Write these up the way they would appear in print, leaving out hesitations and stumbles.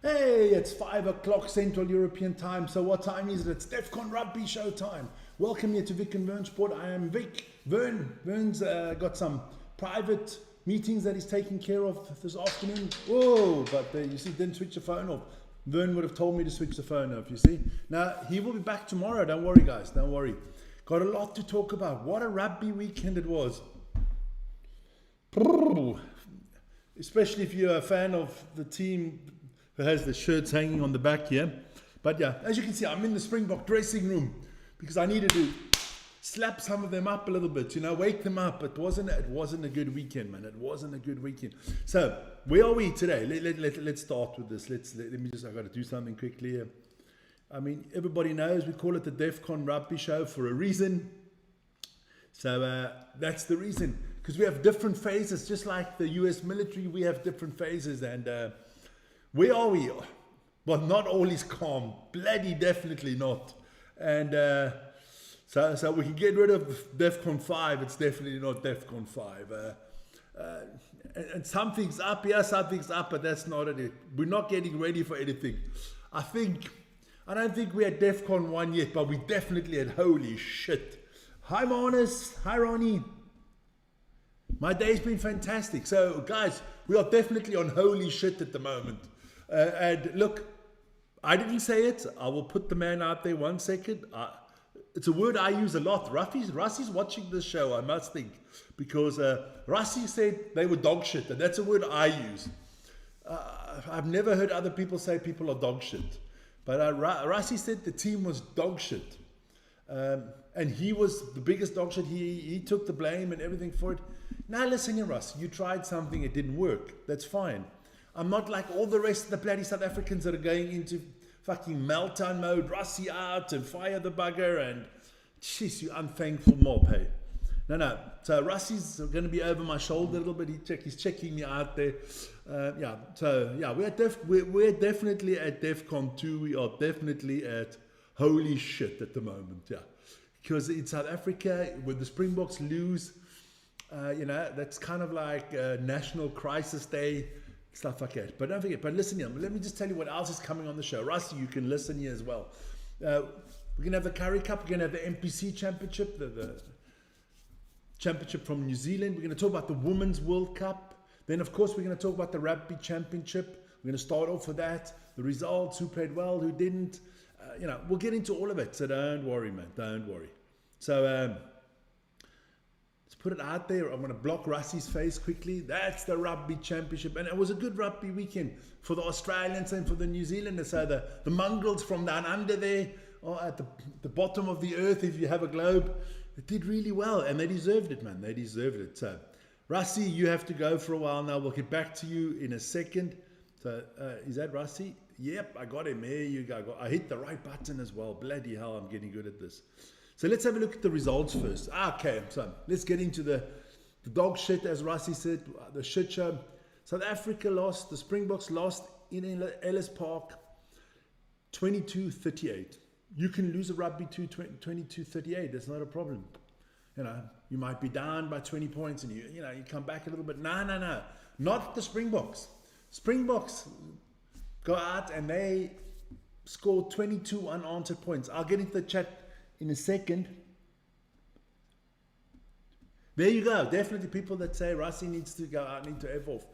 Hey, it's 5 o'clock Central European time. So what time is it? It's Defcon Rugby Show time. Welcome here to Vic and Vern Sport. I am Vic. Vern's got some private meetings that he's taking care of this afternoon. Whoa, but you see, didn't switch the phone off. Vern would have told me to switch the phone off, you see. Now, he will be back tomorrow. Don't worry, guys. Don't worry. Got a lot to talk about. What a rugby weekend it was. Especially if you're a fan of the team who has the shirts hanging on the back here. But yeah, as you can see, I'm in the Springbok dressing room because I needed to slap some of them up a little bit, wake them up. It wasn't a good weekend, man. It wasn't a good weekend. So where are we today? Let's start with this. Let me just, I've got to do something quickly here. I mean, everybody knows we call it the Defcon Rugby Show for a reason. So that's the reason, because we have different phases, just like the US military, we have different phases. And where are we? Well, not all is calm. Bloody definitely not. And so we can get rid of Defcon 5. It's definitely not Defcon 5. And something's up, something's up, but that's not it. We're not getting ready for anything. I don't think we're at Defcon 1 yet, but we definitely at holy shit. Hi, Marnus. Hi, Ronnie. My day's been fantastic. So, guys, we are definitely on holy shit at the moment. And look, I didn't say it. I will put the man out there 1 second. It's a word I use a lot. Rusty's watching this show, I must think, because Rusty said they were dog shit, and that's a word I use. I've never heard other people say people are dog shit, but Rusty said the team was dog shit, and he was the biggest dog shit. He took the blame and everything for it. Now listen here, Russ, you tried something, it didn't work. That's fine. I'm not like all the rest of the bloody South Africans that are going into fucking meltdown mode, Rusty out and fire the bugger, and jeez, you unthankful mob, hey. No. So Rusty's going to be over my shoulder a little bit. He's checking me out there. We're definitely at Defcon 2. We are definitely at holy shit at the moment, yeah. Because in South Africa, when the Springboks lose, that's kind of like National Crisis Day, stuff like that. But don't forget, listen here, let me just tell you what else is coming on the show. Rusty, you can listen here as well. We're going to have the Currie Cup. We're going to have the NPC Championship, the championship from New Zealand. We're going to talk about the Women's World Cup. Then, of course, we're going to talk about the Rugby Championship. We're going to start off with that, the results, who played well, who didn't. We'll get into all of it. So don't worry, man. Don't worry. So let's put it out there. I'm going to block Rusty's face quickly. That's the Rugby Championship. And it was a good rugby weekend for the Australians and for the New Zealanders. So the mongrels from down under there, or at the bottom of the earth, if you have a globe, they did really well. And they deserved it, man. They deserved it. So, Rusty, you have to go for a while now. We'll get back to you in a second. So, is that Rusty? Yep, I got him. There you go. I hit the right button as well. Bloody hell, I'm getting good at this. So let's have a look at the results first. Okay, so let's get into the dog shit, as Rusty said, the shit show. South Africa lost. The Springboks lost in Ellis Park, 22-38. You can lose a rugby 22-38. That's not a problem. You might be down by 20 points and you come back a little bit. No. Not the Springboks. Springboks go out and they scored 22 unanswered points. I'll get into the chat in a second. There you go. Definitely people that say Rusty needs to go out, need to F off.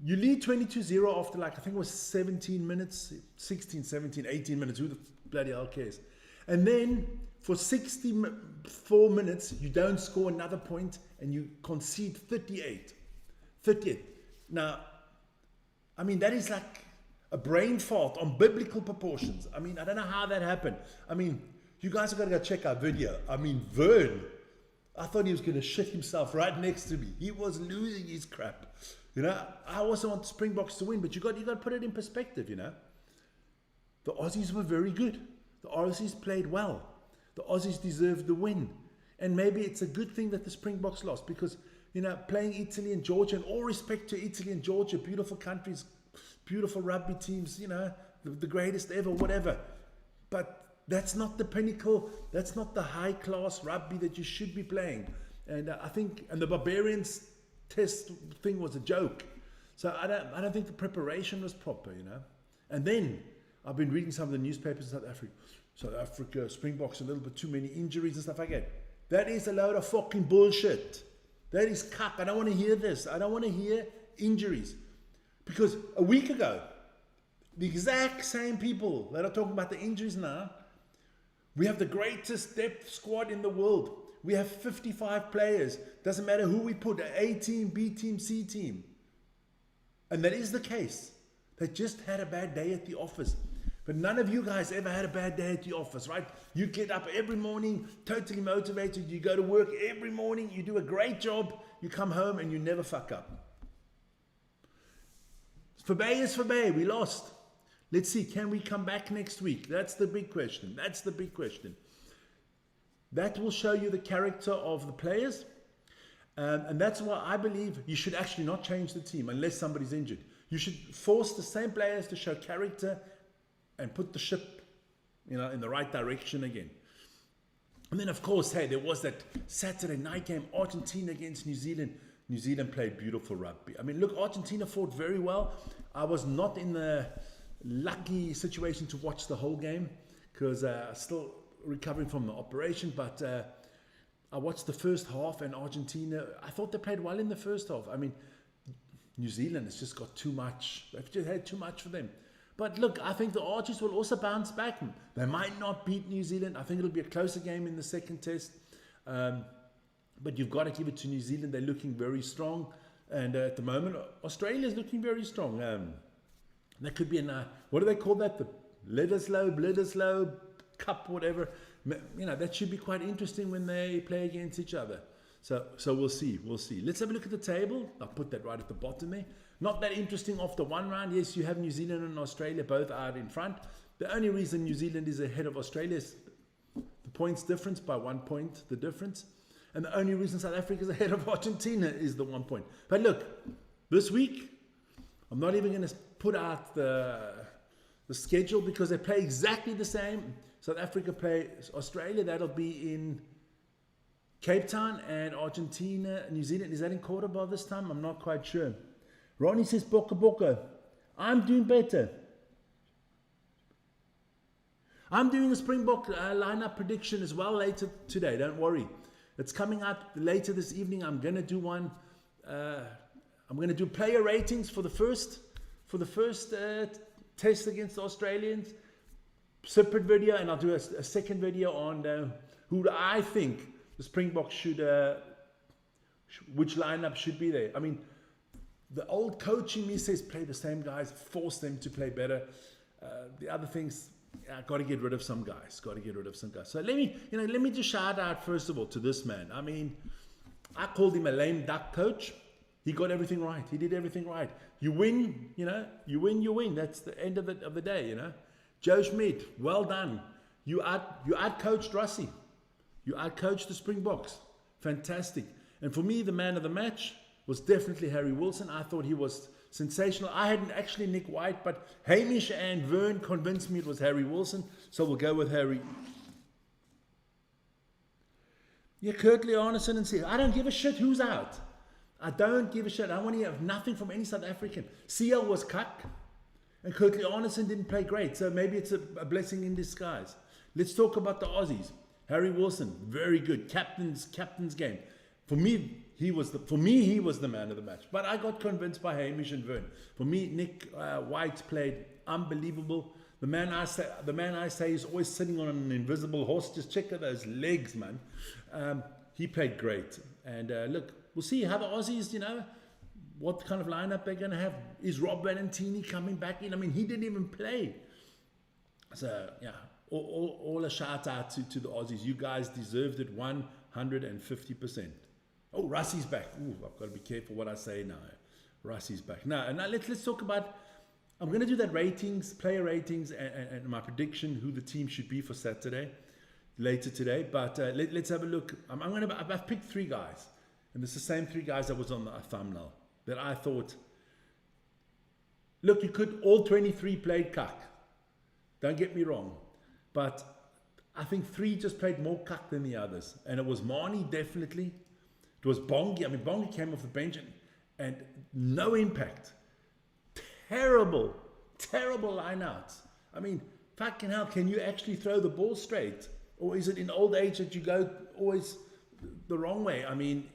You lead 22-0 after I think it was 17 minutes, 16, 17, 18 minutes. Who the bloody hell cares? And then for 64 minutes, you don't score another point and you concede 38. Now, I mean, that is like a brain fart on biblical proportions. I mean, I don't know how that happened. I mean, you guys have got to go check our video. I mean, Vern, I thought he was going to shit himself right next to me. He was losing his crap. I also want the Springboks to win, but you got to put it in perspective, The Aussies were very good. The Aussies played well. The Aussies deserved the win. And maybe it's a good thing that the Springboks lost because, playing Italy and Georgia, and all respect to Italy and Georgia, beautiful countries, beautiful rugby teams, the greatest ever, whatever. But that's not the pinnacle. That's not the high-class rugby that you should be playing. And I think, and the Barbarians test thing was a joke. So I don't think the preparation was proper, And then I've been reading some of the newspapers in South Africa. South Africa, Springboks, a little bit too many injuries and stuff like that. That is a load of fucking bullshit. That is cuck. I don't want to hear this. I don't want to hear injuries. Because a week ago, the exact same people that are talking about the injuries now, we have the greatest depth squad in the world. We have 55 players. Doesn't matter who we put, A team, B team, C team. And that is the case. They just had a bad day at the office. But none of you guys ever had a bad day at the office, right? You get up every morning, totally motivated. You go to work every morning. You do a great job. You come home and you never fuck up. Forbay is Forbay. We lost. Let's see, can we come back next week? That's the big question. That's the big question. That will show you the character of the players. And that's why I believe you should actually not change the team unless somebody's injured. You should force the same players to show character and put the ship, in the right direction again. And then, of course, hey, there was that Saturday night game, Argentina against New Zealand. New Zealand played beautiful rugby. I mean, look, Argentina fought very well. I was not in the lucky situation to watch the whole game because still recovering from the operation, but I watched the first half, and Argentina, I thought they played well in the first half. I mean, New Zealand has just got too much. They've just had too much for them. But look, I think the Archies will also bounce back. They might not beat New Zealand. I think it'll be a closer game in the second test. But you've got to give it to New Zealand. They're looking very strong. And at the moment, Australia's looking very strong. That could be what do they call that? The Bledisloe Cup, whatever. That should be quite interesting when they play against each other. So we'll see. Let's have a look at the table. I'll put that right at the bottom there. Not that interesting after one round. Yes, you have New Zealand and Australia both out in front. The only reason New Zealand is ahead of Australia is the points difference by 1 point, the difference. And the only reason South Africa is ahead of Argentina is the 1 point. But look, this week, I'm not even going to put out the schedule because they play exactly the same. South Africa plays Australia. That'll be in Cape Town, and Argentina, New Zealand. Is that in Cordoba this time? I'm not quite sure. Ronnie says, Boca Boca. I'm doing better. I'm doing a Springbok lineup prediction as well later today. Don't worry. It's coming out later this evening. I'm going to do one. I'm going to do player ratings for the first test against the Australians. Separate video, and I'll do a second video on who I think the Springboks should, which lineup should be there. I mean, the old coach in me says play the same guys, force them to play better. The other things, got to get rid of some guys. So let me just shout out first of all to this man. I mean, I called him a lame duck coach. He got everything right. He did everything right. You win, you win. That's the end of the day, Joe Schmidt, well done. You out-coached Rossi. You out-coached the Springboks. Fantastic. And for me, the man of the match was definitely Harry Wilson. I thought he was sensational. I had actually Nick White, but Hamish and Vern convinced me it was Harry Wilson. So we'll go with Harry. Yeah, Curtly Arneson and say, I don't give a shit who's out. I don't give a shit. I want to hear nothing from any South African. CL was cuck. And Curtly Arneson didn't play great. So maybe it's a blessing in disguise. Let's talk about the Aussies. Harry Wilson, very good. Captain's game. For me, he was the man of the match. But I got convinced by Hamish and Vern. For me, Nick White played unbelievable. The man I say is always sitting on an invisible horse. Just check out those legs, man. He played great. And look, we'll see how the Aussies, what kind of lineup they're going to have. Is Rob Valentini coming back in? I mean, he didn't even play. So, yeah, all a shout out to the Aussies. You guys deserved it 150%. Oh, Russie's back. Ooh, I've got to be careful what I say now. Russie's back. Now let's talk about, I'm going to do that player ratings and my prediction who the team should be for Saturday, later today. But let's have a look. I've picked 3 guys. And it's the same 3 guys that was on the thumbnail that I thought, look, all 23 played cuck. Don't get me wrong. But I think 3 just played more cuck than the others. And it was Marnie, definitely. It was Bongi. I mean, Bongi came off the bench and no impact. Terrible Terrible lineouts. I mean, fucking hell, can you actually throw the ball straight? Or is it in old age that you go always the wrong way? I mean,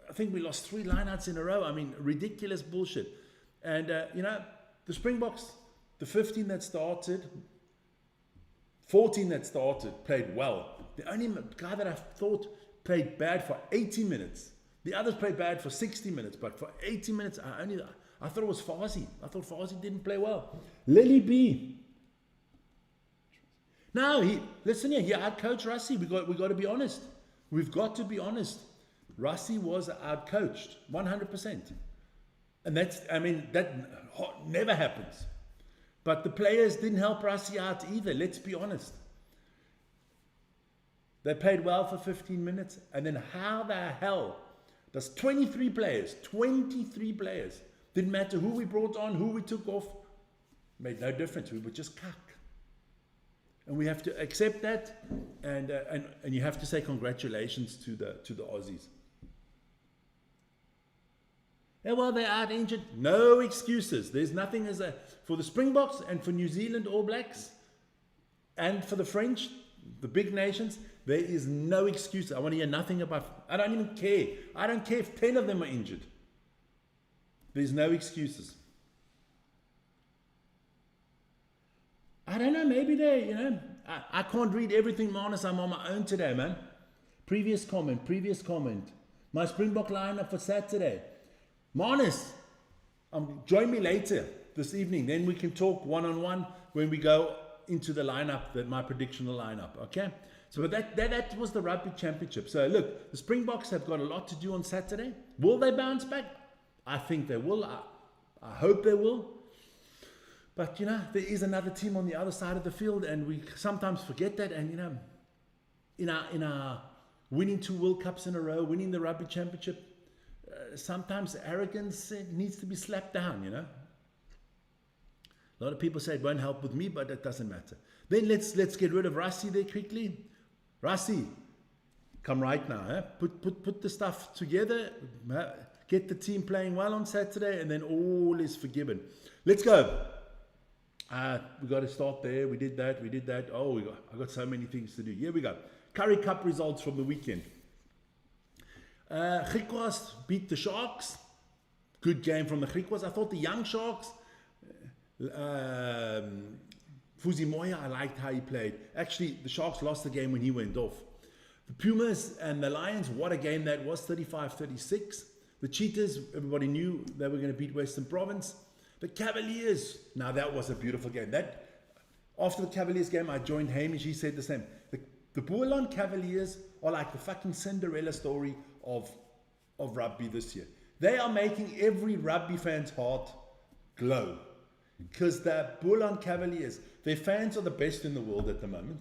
I think we lost 3 lineouts in a row. I mean, ridiculous bullshit. And, you know, the Springboks, the 15 that started, 14 that started, played well. The only guy that I thought played bad for 80 minutes. The others played bad for 60 minutes, but for 80 minutes, I thought it was Farsi. I thought Farsi didn't play well. Lily B. No, listen here, he out-coached Rassie. We got to be honest. We've got to be honest. Rassie was out-coached, 100%. And that never happens. But the players didn't help Rassie out either, let's be honest. They played well for 15 minutes, and then how the hell does 23 players, didn't matter who we brought on, who we took off, made no difference. We were just cuck. And we have to accept that, and you have to say congratulations to the Aussies. And while they're out injured, no excuses. There's nothing for the Springboks and for New Zealand All Blacks and for the French, the big nations, there is no excuse. I want to hear nothing about, I don't even care. I don't care if 10 of them are injured. There's no excuses. I don't know, maybe they, you know, I can't read everything, Manus. I'm on my own today, man. Previous comment. My Springbok lineup for Saturday. Manus, join me later this evening. Then we can talk one-on-one when we go into the lineup, my predictional lineup, okay? So that was the Rugby Championship. So look, the Springboks have got a lot to do on Saturday. Will they bounce back? I think they will. I hope they will. But, you know, there is another team on the other side of the field, and we sometimes forget that. And, you know, in our winning 2 World Cups in a row, winning the Rugby Championship, sometimes arrogance needs to be slapped down, you know. A lot of people say it won't help with me, but it doesn't matter. Then let's get rid of Rassie there quickly. Rassie, come right now. Eh? Put the stuff together. Get the team playing well on Saturday, and then all is forgiven. Let's go. We got to start there. We did that. Oh, I got so many things to do. Here we go. Currie Cup results from the weekend. Griquas beat the Sharks. Good game from the Griquas. I thought the young Sharks, Fuzi Moya, I liked how he played. Actually, the Sharks lost the game when he went off. The Pumas and the Lions, what a game that was, 35-36. The Cheetahs, everybody knew they were going to beat Western Province. The Cavaliers, now that was a beautiful game. After the Cavaliers game, I joined Hamish. He said the same. The Boerland Cavaliers are like the fucking Cinderella story of rugby this year. They are making every rugby fan's heart glow. Because the Boerland Cavaliers, their fans are the best in the world at the moment.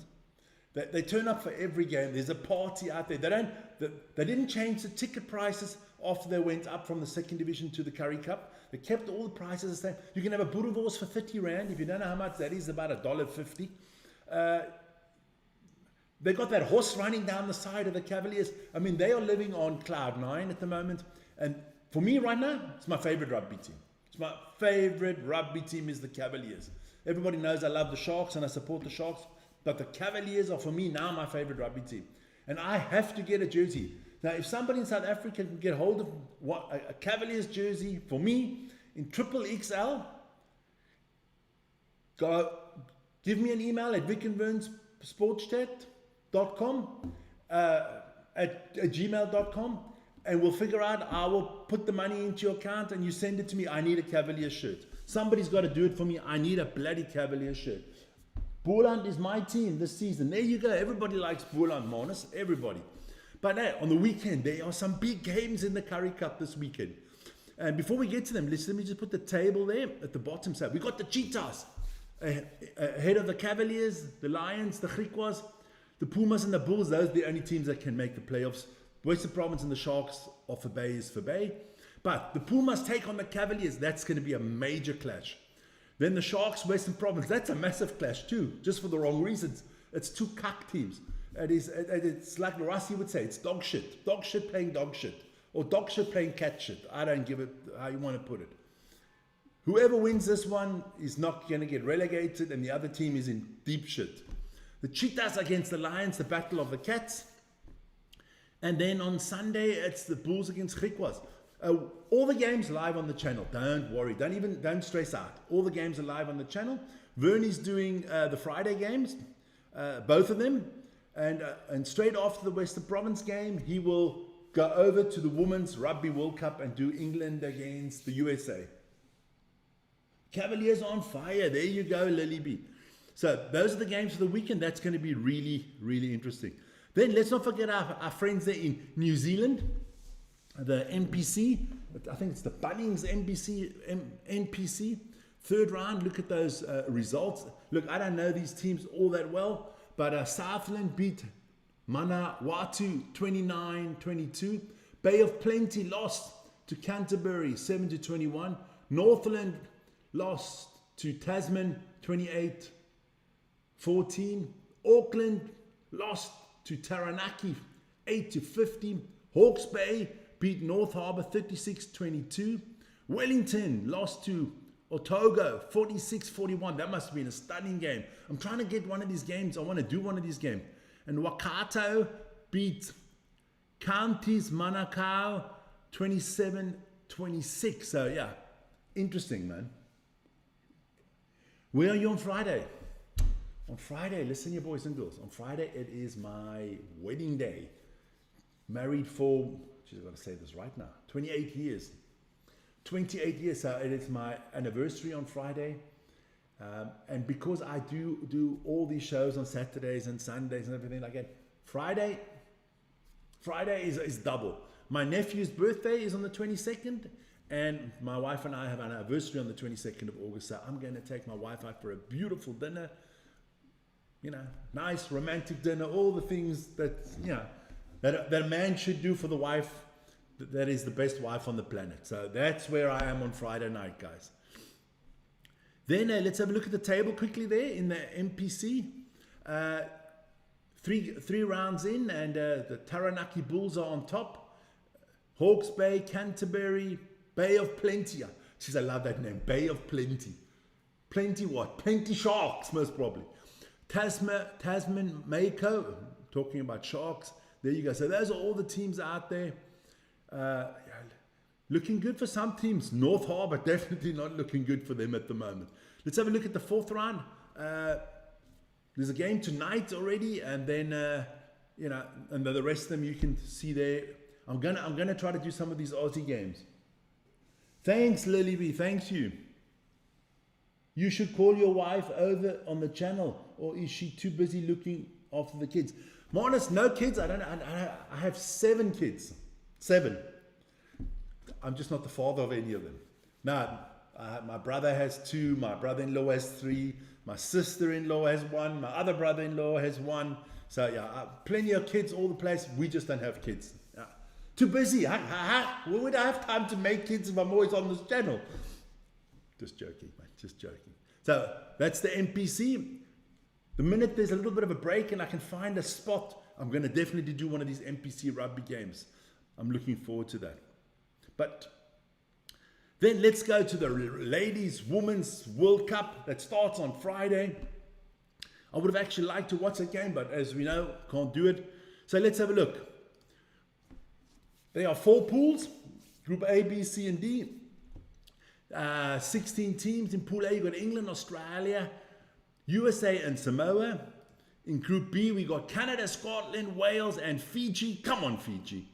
They turn up for every game. There's a party out there. They didn't change the ticket prices after they went up from the 2nd division to the Currie Cup. They kept all the prices the same. You can have a boerewors for 30 Rand. If you don't know how much that is, about $1.50. They got that horse running down the side of the Cavaliers. I mean, they are living on cloud 9 at the moment. And for me right now, it's my favorite rugby team. It's my favorite rugby team is the Cavaliers. Everybody knows I love the Sharks and I support the Sharks. But the Cavaliers are, for me, now my favorite rugby team. And I have to get a jersey. Now, if somebody in South Africa can get hold of a Cavaliers jersey for me in XXL, give me an email at vicandvernsportchat.com, at gmail.com, and we'll figure out, I will put the money into your account and you send it to me. I need a Cavaliers shirt. Somebody's got to do it for me. I need a bloody Cavaliers shirt. Boerland is my team this season. There you go. Everybody likes Boerland, Manus. Everybody. But on the weekend, there are some big games in the Currie Cup this weekend. And before we get to them, let me just put the table there at the bottom side. We got the Cheetahs ahead of the Cavaliers, the Lions, the Griquas, the Pumas and the Bulls. Those are the only teams that can make the playoffs. Western Province and the Sharks are for Bay is for Bay. But the Pumas take on the Cavaliers. That's going to be a major clash. Then the Sharks, Western Province, that's a massive clash too, just for the wrong reasons. It's 2 cuck teams. It's like Rassie would say, it's dog shit. Dog shit playing dog shit. Or dog shit playing cat shit. I don't give it how you want to put it. whoever wins this one is not going to get relegated, and the other team is in deep shit. The Cheetahs against the Lions, the Battle of the Cats. And then on Sunday, it's the Bulls against Griquas. All the games live on the channel. Don't worry. Don't stress out. All the games are live on the channel. Vernie's doing the Friday games, both of them. And straight after the Western Province game, he will go over to the Women's Rugby World Cup and do England against the USA. Cavaliers on fire. There you go, Lily B. So those are the games for the weekend. That's going to be really, really interesting. Then let's not forget our friends there in New Zealand, the NPC. I think it's the Bunnings NPC. Third round, look at those results. Look, I don't know these teams all that well, but Southland beat Manawatu 29-22. Bay of Plenty lost to Canterbury 7-21. Northland lost to Tasman 28-14. Auckland lost to Taranaki 8-15. Hawke's Bay beat North Harbour 36-22. Wellington lost to Otago 46-41. That must have been a stunning game. I'm trying to get one of these games. I want to do one of these games. And Waikato beat Counties Manukau 27-26. So yeah, interesting, man. Where are you on Friday? On Friday, listen, you boys and girls. On Friday, it is my wedding day. Married for, geez, I've got to say this right now, 28 years. 28 years, so it is my anniversary on Friday. And because I do all these shows on Saturdays and Sundays and everything like that, Friday is double. My nephew's birthday is on the 22nd, and my wife and I have an anniversary on the 22nd of August, so I'm going to take my wife out for a beautiful dinner. You know, nice romantic dinner, all the things that, you know, that a man should do for the wife that is the best wife on the planet. So that's where I am on Friday night, guys. Then let's have a look at the table quickly there in the NPC. Three rounds in, and the Taranaki Bulls are on top. Hawke's Bay, Canterbury, Bay of Plenty. Jeez, I love that name, Bay of Plenty. Plenty what? Plenty Sharks, most probably. Tasman Mako, talking about Sharks. There you go. So those are all the teams out there. Looking good for some teams. North Harbour, definitely not looking good for them at the moment. Let's have a look at the fourth round. There's a game tonight already, and then you know, and the rest of them you can see there. I'm gonna try to do some of these Aussie games. Thanks, Lily B. Thanks you. You should call your wife over on the channel, or is she too busy looking after the kids? Minus no kids. I have 7 kids. 7. I'm just not the father of any of them. Now, my brother has 2. My brother-in-law has 3. My sister-in-law has 1. My other brother-in-law has 1. So yeah, plenty of kids all the place. We just don't have kids. Too busy. Where would I have time to make kids if I'm always on this channel? Just joking, mate. Just joking. So that's the NPC. The minute there's a little bit of a break and I can find a spot, I'm going to definitely do one of these NPC rugby games. I'm looking forward to that. But then let's go to the Ladies Women's World Cup that starts on Friday. I would have actually liked to watch that game, but as we know, can't do it. So let's have a look. There are 4 pools, Group A, B, C, and D. 16 teams. In Pool A, you've got England, Australia, USA, and Samoa. In Group B, we got Canada, Scotland, Wales, and Fiji. Come on, Fiji.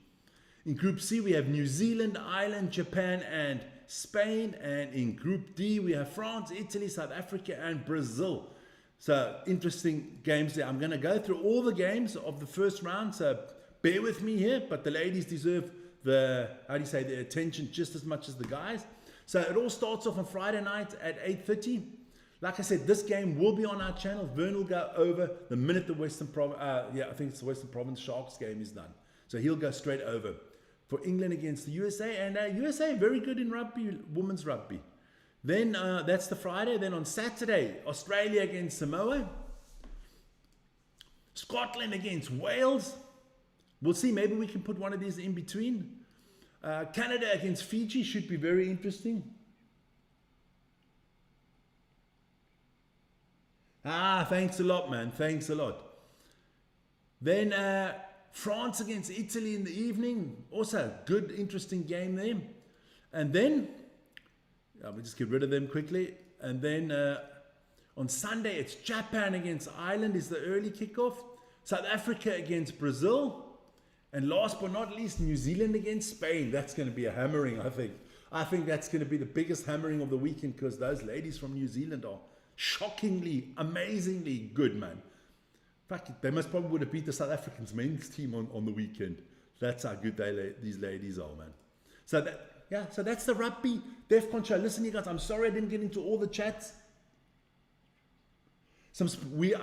In Group C, we have New Zealand, Ireland, Japan, and Spain. And in Group D, we have France, Italy, South Africa, and Brazil. So, interesting games there. I'm going to go through all the games of the first round, so bear with me here, but the ladies deserve the attention just as much as the guys. So it all starts off on Friday night at 8:30. Like I said, this game will be on our channel. Vern will go over the minute the Western Province, I think it's the Western Province Sharks game is done. So he'll go straight over for England against the USA. And USA very good in rugby, women's rugby. Then that's the Friday. Then on Saturday, Australia against Samoa. Scotland against Wales. We'll see, maybe we can put one of these in between. Canada against Fiji should be very interesting. Thanks a lot, man. Thanks a lot. Then France against Italy in the evening. Also, good, interesting game there. And then, we'll just get rid of them quickly. And then on Sunday, it's Japan against Ireland is the early kickoff. South Africa against Brazil. And last but not least, New Zealand against Spain. That's going to be a hammering, I think. I think that's going to be the biggest hammering of the weekend because those ladies from New Zealand are shockingly, amazingly good, man. In fact, they most probably would have beat the South Africans men's team on the weekend. That's how good these ladies are, man. So so that's the rugby Defcon show. Listen, you guys, I'm sorry I didn't get into all the chats.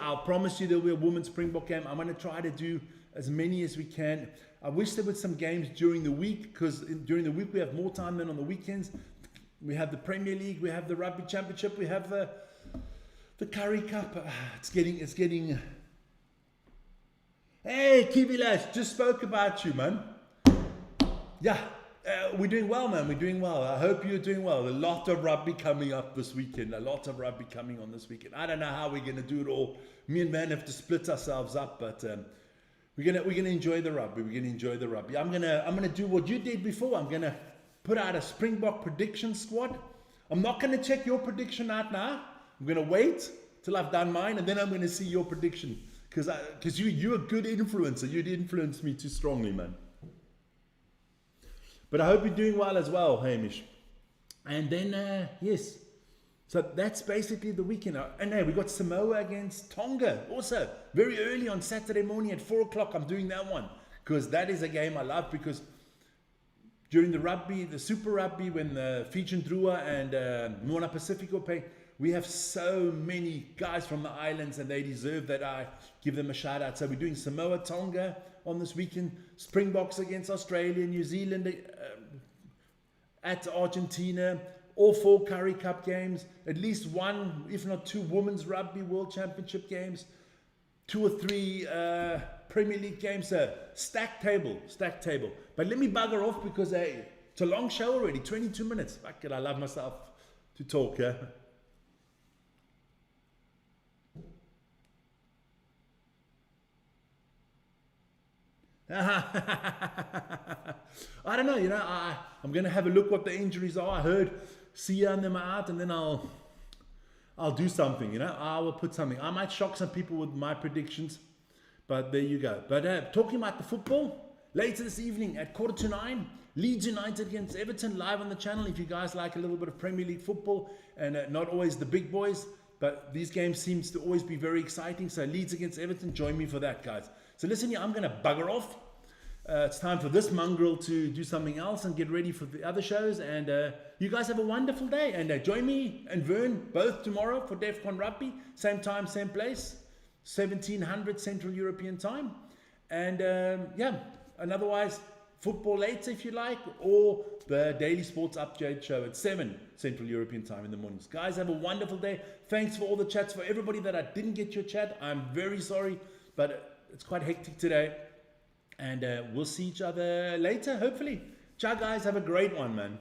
I'll promise you there'll be a women's Springbok game. I'm going to try to do as many as we can. I wish there were some games during the week because during the week we have more time than on the weekends. We have the Premier League, we have the Rugby Championship, we have the Currie Cup. It's getting. Hey, Kiwi Lash, just spoke about you, man. Yeah, we're doing well, man. We're doing well. I hope you're doing well. A lot of rugby coming up this weekend. A lot of rugby coming on this weekend. I don't know how we're going to do it all. Me and Van have to split ourselves up, but we're gonna enjoy the rugby. We're gonna enjoy the rugby. I'm gonna do what you did before. I'm gonna put out a Springbok prediction squad. I'm not gonna check your prediction out now. I'm gonna wait till I've done mine, and then I'm gonna see your prediction. Because you're a good influencer. You'd influence me too strongly, man. But I hope you're doing well as well, Hamish. And then, yes. So that's basically the weekend. And hey, we got Samoa against Tonga. Also, very early on Saturday morning at 4 o'clock. I'm doing that one. Because that is a game I love. Because during the rugby, the Super Rugby, when the Fiji Drua and Moana Pacific were playing, we have so many guys from the islands and they deserve that I give them a shout out. So we're doing Samoa, Tonga on this weekend. Springboks against Australia, New Zealand at Argentina. All 4 Currie Cup games. At least 1, if not 2 Women's Rugby World Championship games. 2 or 3 Premier League games. Stacked table. But let me bugger off because it's a long show already. 22 minutes. Fuck it, I love myself to talk. I don't know, I'm going to have a look what the injuries are. I heard Sia and them are out, and then I'll do something, I will put something. I might shock some people with my predictions, but there you go. But talking about the football, later this evening at 9:15, Leeds United against Everton live on the channel. If you guys like a little bit of Premier League football, and not always the big boys, but these games seems to always be very exciting. So Leeds against Everton, join me for that, guys. So listen here, I'm going to bugger off. It's time for this mongrel to do something else and get ready for the other shows. And you guys have a wonderful day. And join me and Vern both tomorrow for Defcon Rugby. Same time, same place. 1700 Central European time. And and otherwise, football later if you like. Or the Daily Sports Update show at 7 Central European time in the mornings. Guys, have a wonderful day. Thanks for all the chats. For everybody that I didn't get your chat, I'm very sorry. But it's quite hectic today. And we'll see each other later, hopefully. Ciao, guys. Have a great one, man.